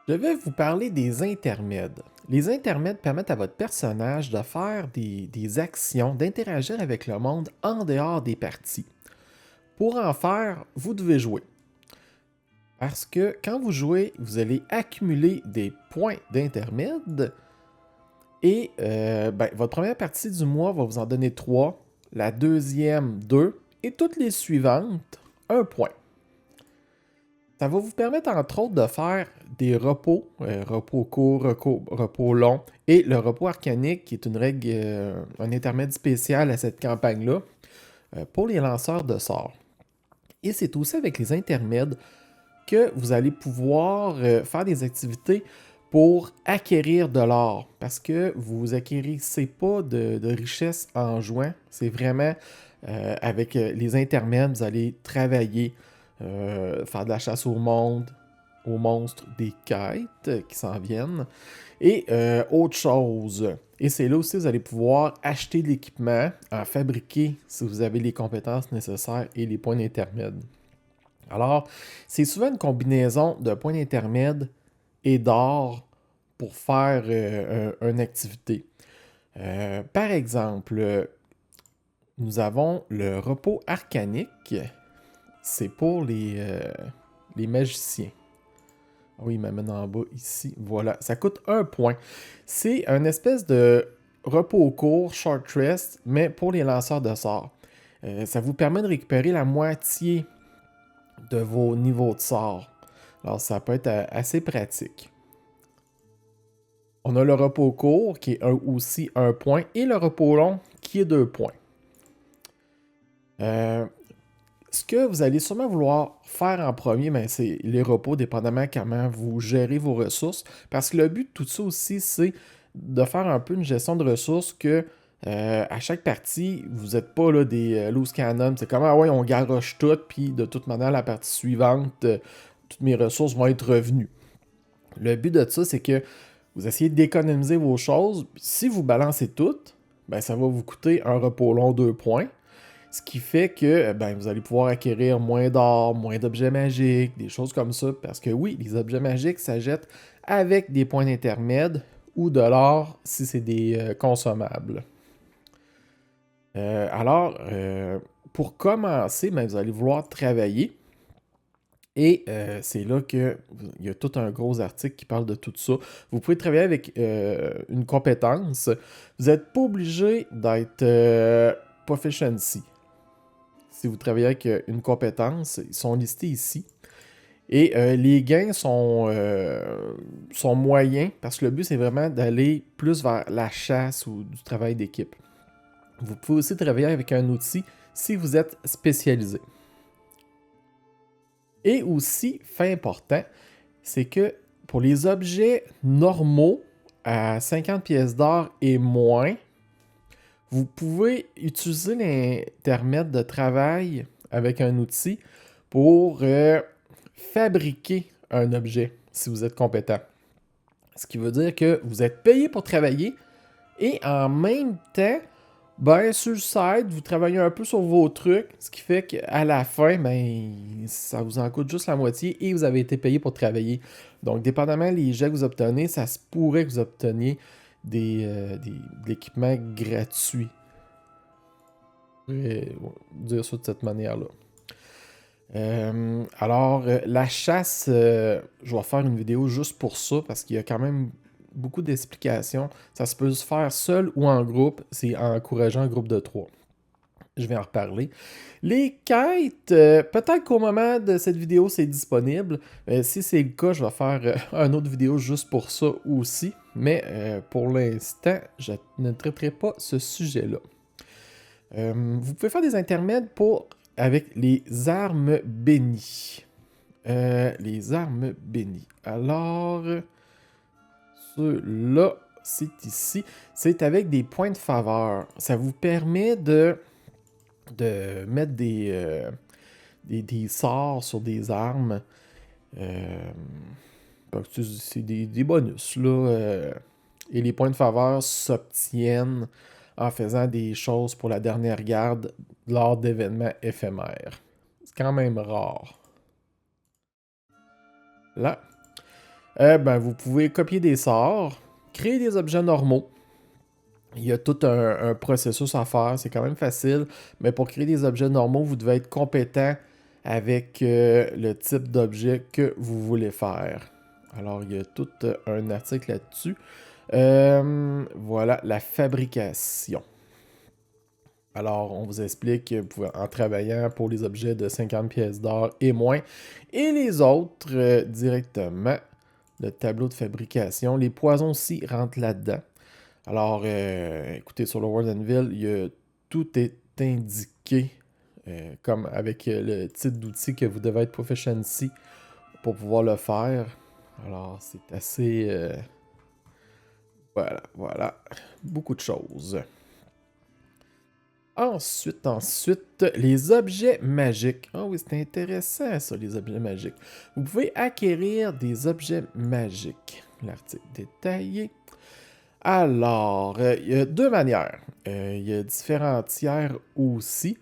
Je vais vous parler des intermèdes. Les intermèdes permettent à votre personnage de faire des actions, d'interagir avec le monde en dehors des parties. Pour en faire, vous devez jouer. Parce que quand vous jouez, vous allez accumuler des points d'intermède et votre première partie du mois va vous en donner 3, la deuxième 2 et toutes les suivantes 1 point. Ça va vous permettre, entre autres, de faire des repos, repos courts, repos longs, et le repos arcanique, qui est une règle, un intermède spécial à cette campagne-là, pour les lanceurs de sorts. Et c'est aussi avec les intermèdes que vous allez pouvoir faire des activités pour acquérir de l'or, parce que vous acquérissez pas de richesse en jouant, c'est vraiment avec les intermèdes, vous allez travailler, faire de la chasse au monde, aux monstres, des quêtes qui s'en viennent, et autre chose. Et c'est là aussi que vous allez pouvoir acheter de l'équipement, en fabriquer si vous avez les compétences nécessaires et les points d'intermède. Alors, c'est souvent une combinaison de points d'intermède et d'or pour faire une activité. Par exemple, nous avons le repos arcanique. C'est pour les magiciens. Ah oui, il m'amène en bas ici. Voilà, ça coûte 1 point. C'est un espèce de repos court, short rest, mais pour les lanceurs de sorts. Ça vous permet de récupérer la moitié de vos niveaux de sorts. Alors, ça peut être assez pratique. On a le repos court qui est aussi 1 point et le repos long qui est 2 points. Ce que vous allez sûrement vouloir faire en premier, ben, c'est les repos, dépendamment comment vous gérez vos ressources. Parce que le but de tout ça aussi, c'est de faire un peu une gestion de ressources que à chaque partie, vous n'êtes pas là, des loose cannon. C'est comme, ah ouais, on garoche tout, puis de toute manière, la partie suivante, toutes mes ressources vont être revenues. Le but de ça, c'est que vous essayez d'économiser vos choses. Si vous balancez toutes, ben, ça va vous coûter un repos long 2 points. Ce qui fait que ben, vous allez pouvoir acquérir moins d'or, moins d'objets magiques, des choses comme ça. Parce que oui, les objets magiques s'achètent avec des points d'intermède ou de l'or si c'est des consommables. Pour commencer, ben, vous allez vouloir travailler. Et c'est là qu'il y a tout un gros article qui parle de tout ça. Vous pouvez travailler avec une compétence. Vous n'êtes pas obligé d'être proficiency. Si vous travaillez avec une compétence, ils sont listés ici. Et les gains sont moyens parce que le but, c'est vraiment d'aller plus vers la chasse ou du travail d'équipe. Vous pouvez aussi travailler avec un outil si vous êtes spécialisé. Et aussi, fait important, c'est que pour les objets normaux à 50 pièces d'or et moins, vous pouvez utiliser l'intermède de travail avec un outil pour fabriquer un objet si vous êtes compétent. Ce qui veut dire que vous êtes payé pour travailler et en même temps, ben, sur le site, vous travaillez un peu sur vos trucs, ce qui fait qu'à la fin, ben, ça vous en coûte juste la moitié et vous avez été payé pour travailler. Donc, dépendamment des jets que vous obtenez, ça se pourrait que vous obteniez de l'équipement gratuit. Je vais dire ça de cette manière-là. La chasse, je vais faire une vidéo juste pour ça parce qu'il y a quand même beaucoup d'explications. Ça se peut se faire seul ou en groupe. C'est encourageant un groupe de 3. Je vais en reparler. Les quêtes, peut-être qu'au moment de cette vidéo, c'est disponible. Si c'est le cas, je vais faire une autre vidéo juste pour ça aussi. Mais pour l'instant, je ne traiterai pas ce sujet-là. Vous pouvez faire des intermèdes avec les armes bénies. Les armes bénies. Alors, ceux-là, c'est ici. C'est avec des points de faveur. Ça vous permet de mettre des sorts sur des armes. C'est des bonus, là. Et les points de faveur s'obtiennent en faisant des choses pour la dernière garde lors d'événements éphémères. C'est quand même rare. Là. Vous pouvez copier des sorts, créer des objets normaux. Il y a tout un processus à faire, c'est quand même facile, mais pour créer des objets normaux, vous devez être compétent avec le type d'objet que vous voulez faire. Alors, il y a tout un article là-dessus. Voilà, la fabrication. Alors, on vous explique que vous pouvez, en travaillant pour les objets de 50 pièces d'or et moins, et les autres directement, le tableau de fabrication. Les poisons aussi rentrent là-dedans. Alors, écoutez, sur le World Anvil, tout est indiqué, comme avec le type d'outil que vous devez être proficiency pour pouvoir le faire. Alors, c'est assez... voilà. Beaucoup de choses. Ensuite, les objets magiques. Ah oui, c'est intéressant ça, les objets magiques. Vous pouvez acquérir des objets magiques. L'article détaillé. Alors, il y a deux manières. Il y a différents tiers aussi.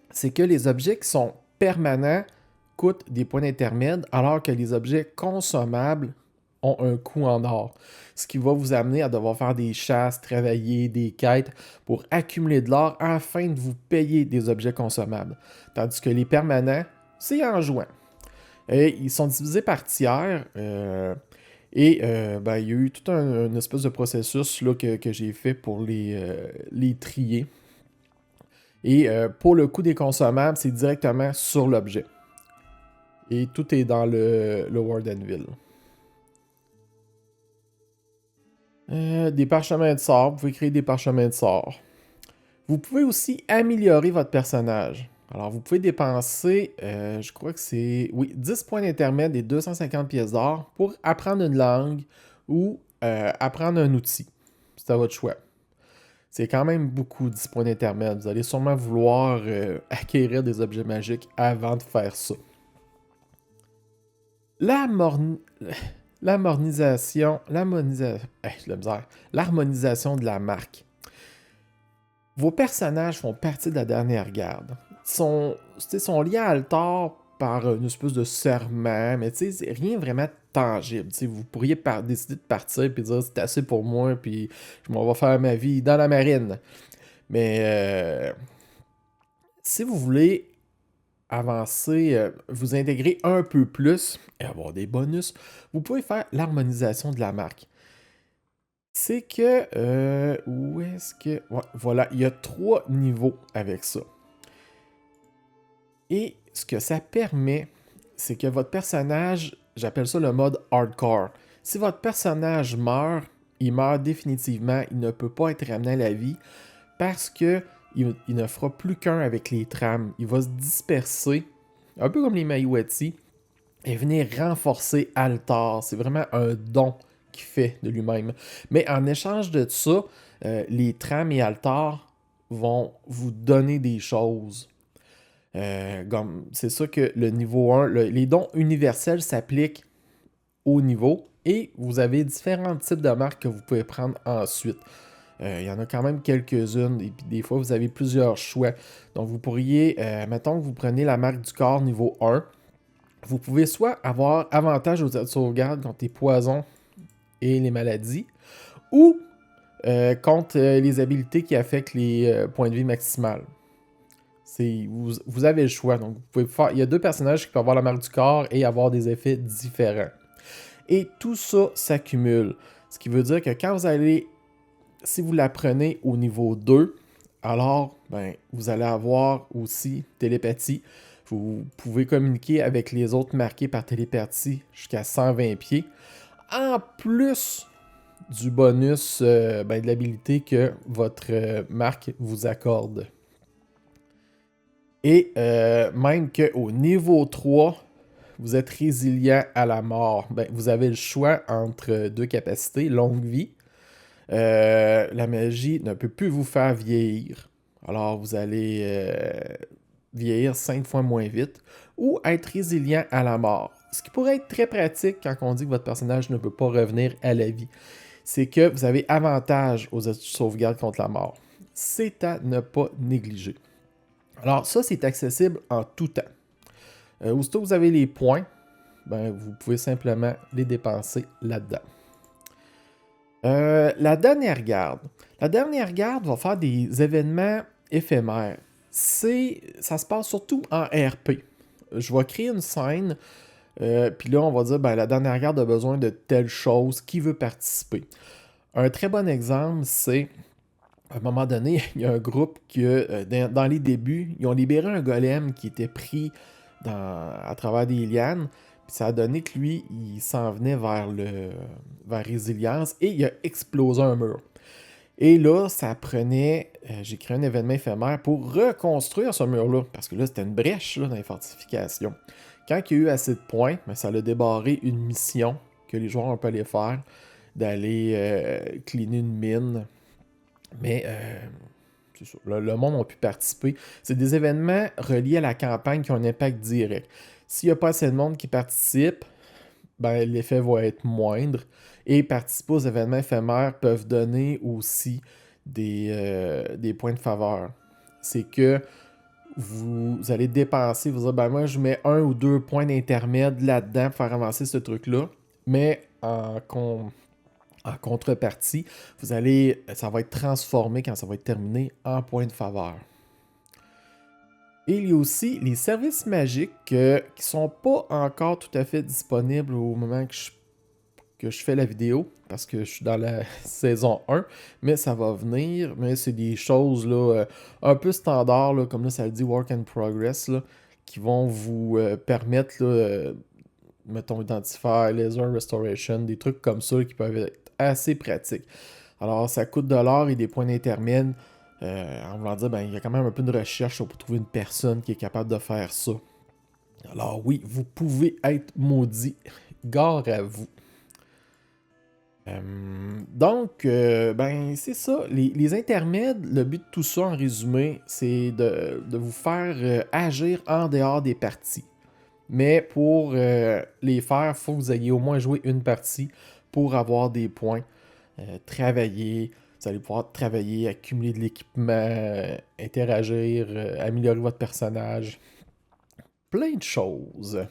C'est que les objets qui sont permanents coûtent des points d'intermède, alors que les objets consommables ont un coût en or. Ce qui va vous amener à devoir faire des chasses, travailler, des quêtes pour accumuler de l'or afin de vous payer des objets consommables. Tandis que les permanents, c'est en jouant. Et ils sont divisés par tiers. Il y a eu tout un espèce de processus là, que j'ai fait pour les trier. Et pour le coût des consommables, c'est directement sur l'objet. Et tout est dans le World Anvil. Des parchemins de sort, vous pouvez créer des parchemins de sort. Vous pouvez aussi améliorer votre personnage. Alors, vous pouvez dépenser, je crois que c'est, oui, 10 points d'intermède et 250 pièces d'or pour apprendre une langue ou apprendre un outil. C'est à votre choix. C'est quand même beaucoup 10 points d'intermède. Vous allez sûrement vouloir acquérir des objets magiques avant de faire ça. L'harmonisation de la marque. Vos personnages font partie de la dernière garde. Ils sont liés à Altar par une espèce de serment, mais c'est rien vraiment tangible. Vous pourriez décider de partir et dire c'est assez pour moi, puis je m'en vais faire ma vie dans la marine. Mais si vous voulez avancer, vous intégrer un peu plus et avoir des bonus, vous pouvez faire l'harmonisation de la marque. C'est que... où est-ce que... Ouais, voilà, il y a 3 niveaux avec ça. Et ce que ça permet, c'est que votre personnage, j'appelle ça le mode hardcore. Si votre personnage meurt, il meurt définitivement, il ne peut pas être ramené à la vie parce que il ne fera plus qu'un avec les trames. Il va se disperser, un peu comme les Mayueti, et venir renforcer Altar. C'est vraiment un don qu'il fait de lui-même. Mais en échange de ça, les trames et Altar vont vous donner des choses. C'est ça que le niveau 1, les dons universels s'appliquent au niveau et vous avez différents types de marques que vous pouvez prendre ensuite. Il y en a quand même quelques-unes et puis des fois vous avez plusieurs choix. Donc vous pourriez, mettons que vous prenez la marque du corps niveau 1, vous pouvez soit avoir avantage aux sauvegardes contre les poisons et les maladies, ou contre les habilités qui affectent les points de vie maximales. Vous avez le choix. Donc, vous pouvez faire. Il y a 2 personnages qui peuvent avoir la marque du corps et avoir des effets différents. Et tout ça s'accumule. Ce qui veut dire que quand vous allez. Si vous la prenez au niveau 2, alors vous allez avoir aussi télépathie. Vous pouvez communiquer avec les autres marqués par télépathie jusqu'à 120 pieds. En plus du bonus de l'habilité que votre marque vous accorde. Et même qu'au niveau 3, vous êtes résilient à la mort. Vous avez le choix entre 2 capacités, longue vie. La magie ne peut plus vous faire vieillir. Alors vous allez vieillir 5 fois moins vite. Ou être résilient à la mort. Ce qui pourrait être très pratique quand on dit que votre personnage ne peut pas revenir à la vie. C'est que vous avez avantage aux sauvegardes contre la mort. C'est à ne pas négliger. Alors ça, c'est accessible en tout temps. Aussitôt que vous avez les points, ben, vous pouvez simplement les dépenser là-dedans. La dernière garde. La dernière garde va faire des événements éphémères. Ça se passe surtout en RP. Je vais créer une scène, puis là, on va dire, ben, la dernière garde a besoin de telle chose, qui veut participer. Un très bon exemple, c'est, à un moment donné, il y a un groupe qui, dans les débuts, ils ont libéré un golem qui était pris à travers des lianes, puis ça a donné que lui, il s'en venait vers Résilience, et il a explosé un mur. Et là, ça prenait, j'ai créé un événement éphémère pour reconstruire ce mur-là, parce que là, c'était une brèche là, dans les fortifications. Quand il y a eu assez de points, ben, ça a débarré une mission que les joueurs ont pu aller faire, d'aller cleaner une mine. Mais c'est ça, le monde a pu participer. C'est des événements reliés à la campagne qui ont un impact direct. S'il n'y a pas assez de monde qui participe, ben, l'effet va être moindre. Et participer aux événements éphémères peuvent donner aussi des points de faveur. C'est que vous allez dépenser, vous dire, ben moi je mets 1 ou 2 points d'intermède là-dedans pour faire avancer ce truc-là, mais en contrepartie, ça va être transformé quand ça va être terminé en points de faveur. Et il y a aussi les services magiques qui ne sont pas encore tout à fait disponibles au moment que je fais la vidéo, parce que je suis dans la saison 1, mais ça va venir. Mais c'est des choses là, un peu standards, là, comme là ça le dit Work in Progress, là, qui vont vous permettre, là, mettons, Identifier, Laser Restoration, des trucs comme ça qui peuvent être assez pratiques. Alors, ça coûte de l'or et des points d'intermède. En voulant dire, ben, il y a quand même un peu de recherche pour trouver une personne qui est capable de faire ça. Alors oui, vous pouvez être maudit. Gare à vous. Donc, ben, c'est ça. Les intermèdes, le but de tout ça, en résumé, c'est de vous faire agir en dehors des parties. Mais pour les faire, il faut que vous ayez au moins joué une partie pour avoir des points. Travailler, vous allez pouvoir travailler, accumuler de l'équipement, interagir, améliorer votre personnage. Plein de choses.